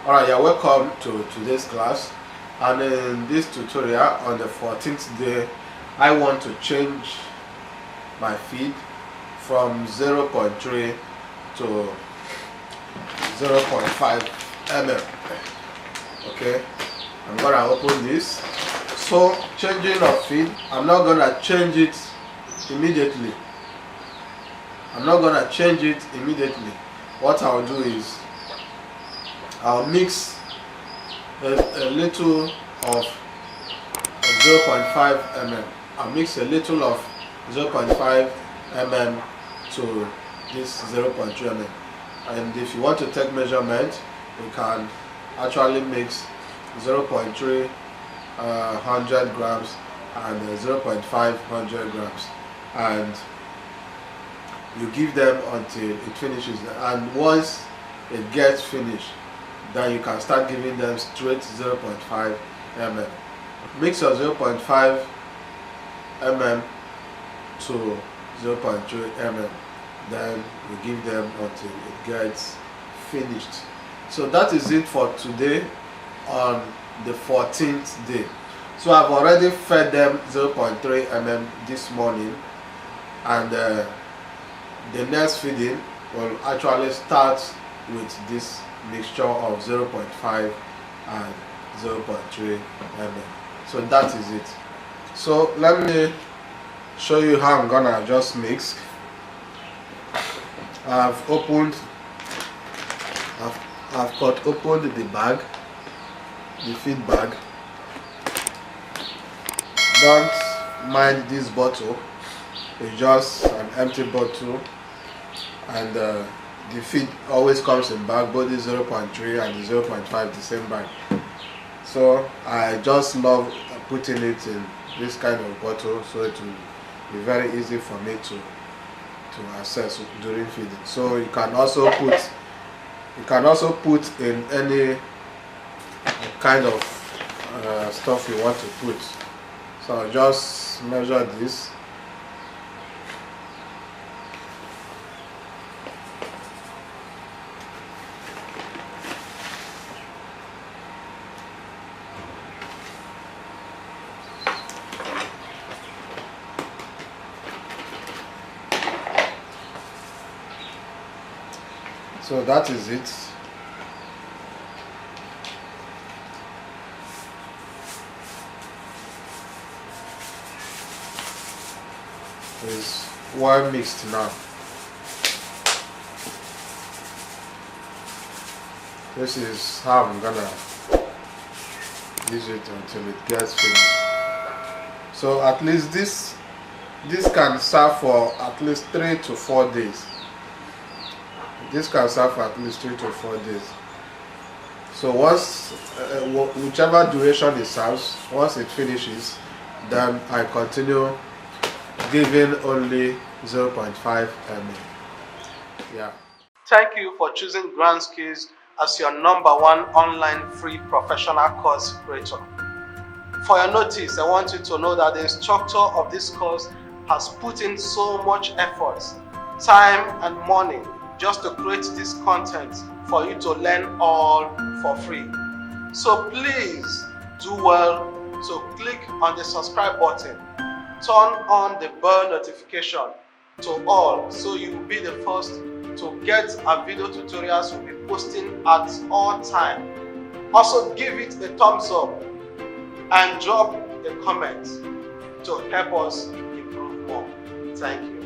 Alright, you're welcome to today's class, and in this tutorial on the 14th day I want to change my feed from 0.3 to 0.5 mm. Okay, I'm gonna open this. So changing of feed, I'm not gonna change it immediately. What I'll do is I'll mix a little of 0.5 mm. I'll mix a little of 0.5 mm to this 0.3 mm. And if you want to take measurement, you can actually mix 0.3 100 grams and 0.5 100 grams, and you give them until it finishes. And once it gets finished, then you can start giving them straight 0.5 mm. Mix your 0.5 mm to 0.3 mm, then you give them until it gets finished. So that is it for today on the 14th day. So I've already fed them 0.3 mm this morning, and the next feeding will actually start with this mixture of 0.5 and 0.3 mm. So that is it. So let me show you how I'm gonna just mix. I've cut open the bag, the feed bag. Don't mind this bottle, it's just an empty bottle, and the feed always comes in bag, both the 0.3 and the 0.5 the same bag. So I just love putting it in this kind of bottle, so it will be very easy for me to access during feeding. So you can also put in any kind of stuff you want to put. So I'll just measure this. So that is it. It's well mixed now. This is how I'm gonna use it until it gets finished. So at least this can serve for at least 3 to 4 days. This can serve for at least 3 to 4 days. So once, whichever duration it serves, once it finishes, then I continue giving only 0.5 mm. Yeah. Thank you for choosing Grantskills as your #1 online free professional course creator. For your notice, I want you to know that the instructor of this course has put in so much effort, time and money just to create this content for you to learn all for free. So please do well to click on the subscribe button, turn on the bell notification to all, so you will be the first to get our video tutorials we'll be posting at all time. Also give it a thumbs up and drop a comment to help us improve more. Thank you.